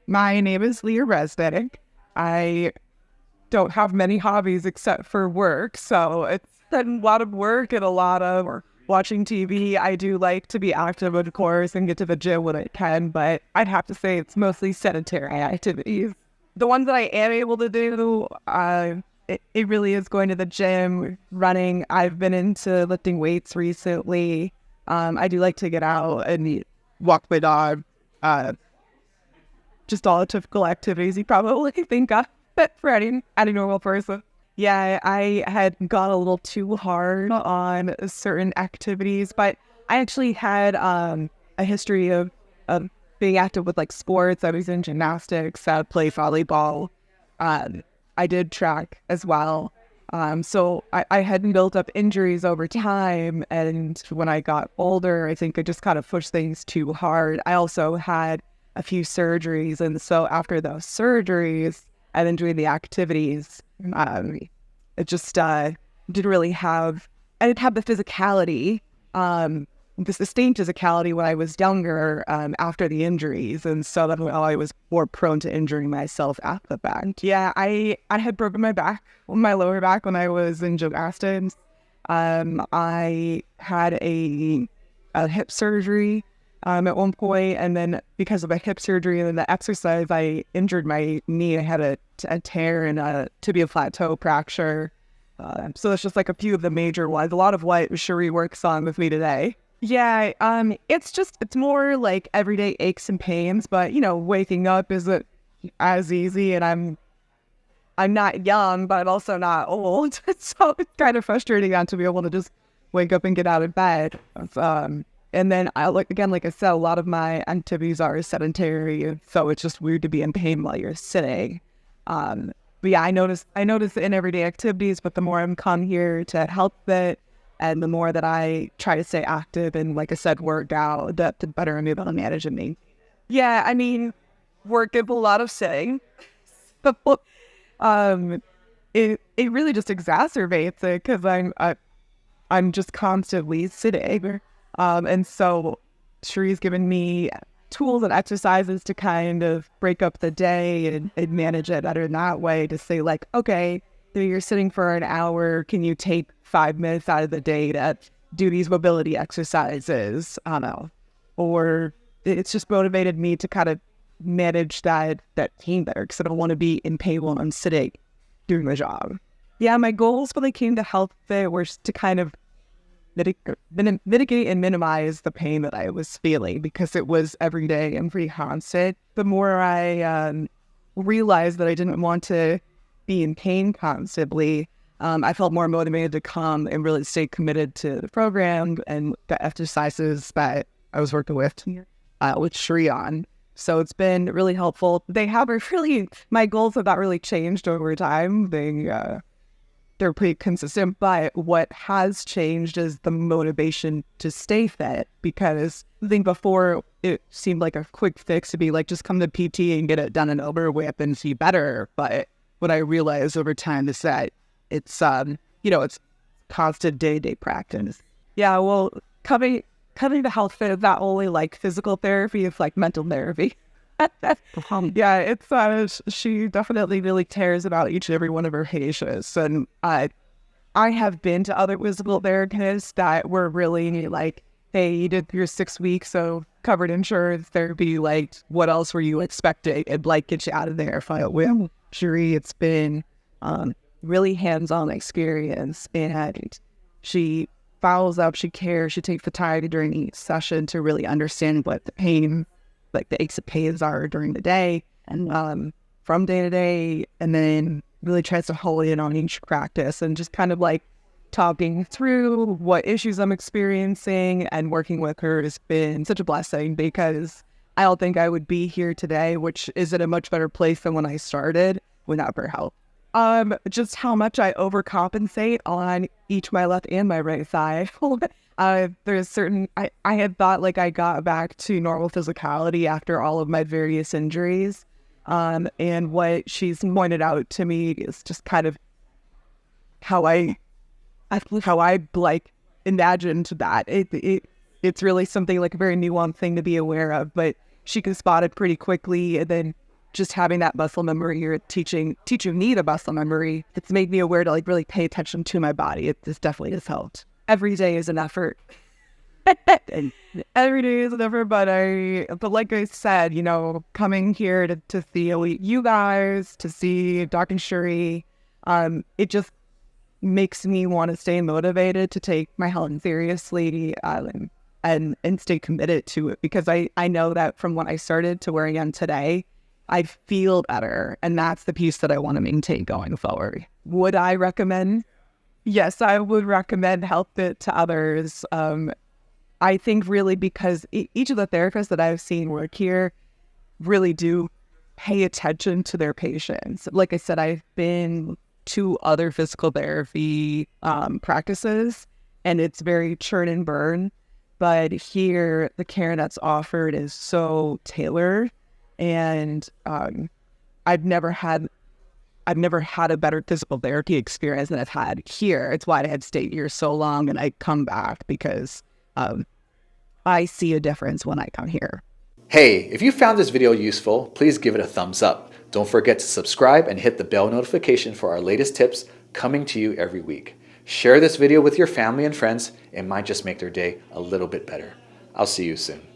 My name is Leah Resnick. I don't have many hobbies except for work, so it's a lot of work and a lot of watching TV. I do like to be active, of course, and get to the gym when I can, but I'd have to say it's mostly sedentary activities. The ones that I am able to do, it really is going to the gym, running. I've been into lifting weights recently. I do like to get out and walk my dog. Just all the typical activities you probably think of for any normal person. Yeah, I had gone a little too hard on certain activities, but I actually had a history of being active with like sports. I was in gymnastics, I played volleyball. I did track as well. So I had built up injuries over time, and when I got older, I think I just kind of pushed things too hard. I also had a few surgeries, and so after those surgeries and then doing the activities, it just didn't really have. I didn't have the physicality, the sustained physicality when I was younger after the injuries, and so that's why I was more prone to injuring myself at the back. Yeah, I had broken my lower back when I was in gymnastics. I had a hip surgery at one point, and then because of a hip surgery and then the exercise, I injured my knee. I had a tear and a tibia flat toe fracture. So that's just like a few of the major ones. A lot of what Cheri works on with me today. Yeah, it's more like everyday aches and pains, but waking up isn't as easy, and I'm not young, but I'm also not old, so it's kind of frustrating not to be able to just wake up and get out of bed. And then like I said, a lot of my activities are sedentary, so it's just weird to be in pain while you're sitting. But yeah, I notice in everyday activities, but the more I'm come here to HealthFit, and the more that I try to stay active and, like I said, work out, the better I'm able to manage me. Yeah, I mean, work is a lot of sitting. It really just exacerbates it because I'm just constantly sitting. And so Cheri's given me tools and exercises to kind of break up the day and manage it better in that way, to say like, okay, so you're sitting for an hour, can you take 5 minutes out of the day to do these mobility exercises? I don't know. Or it's just motivated me to kind of manage that pain better, because I don't want to be in pain while I'm sitting doing my job. Yeah, my goals when I came to HealthFit were to kind of mitigate and minimize the pain that I was feeling, because it was every day and pretty constant. The more I realized that I didn't want to be in pain constantly, I felt more motivated to come and really stay committed to the program and the exercises that I was working with Cheri on. So it's been really helpful. My goals have not really changed over time. They're pretty consistent, but what has changed is the motivation to stay fit, because I think before it seemed like a quick fix to be like, just come to PT and get it done and over with and see better. But what I realized over time is that it's it's constant day-to-day practice. Yeah, well, coming to HealthFit is not only like physical therapy, it's like mental therapy. Yeah, it's she definitely really cares about each and every one of her patients, and I have been to other physical therapists that were really like, hey, you did your 6 weeks of covered insurance therapy, like what else were you expecting? And like, get you out of there. With Cheri, it's been really hands-on experience, and she follows up, she cares, she takes the time during each session to really understand what the pain, like the aches and pains are during the day and from day to day, and then really tries to hone in on each practice and just kind of like talking through what issues I'm experiencing. And working with her has been such a blessing, because I don't think I would be here today, which is in a much better place than when I started, without her help. Just how much I overcompensate on each my left and my right side. There's certain, I had thought like I got back to normal physicality after all of my various injuries. And what she's pointed out to me is just kind of how I like imagined that. It's really something like a very nuanced thing to be aware of, but she can spot it pretty quickly. And then just having that muscle memory or teaching me the muscle memory, it's made me aware to like really pay attention to my body. This definitely has helped. Every day is an effort. Every day is an effort, but like I said, you know, coming here to see you guys, to see Dr. Cheri, it just makes me want to stay motivated to take my health seriously, and stay committed to it, because I know that from when I started to where I am today, I feel better, and that's the piece that I want to maintain going forward. Would I recommend? Yes, I would recommend HealthFit to others. I think really because each of the therapists that I've seen work here really do pay attention to their patients. Like I said, I've been to other physical therapy practices, and it's very churn and burn. But here, the care that's offered is so tailored, and I've never had a better physical therapy experience than I've had here. It's why I had stayed here so long, and I come back because I see a difference when I come here. Hey, if you found this video useful, please give it a thumbs up. Don't forget to subscribe and hit the bell notification for our latest tips coming to you every week. Share this video with your family and friends. It might just make their day a little bit better. I'll see you soon.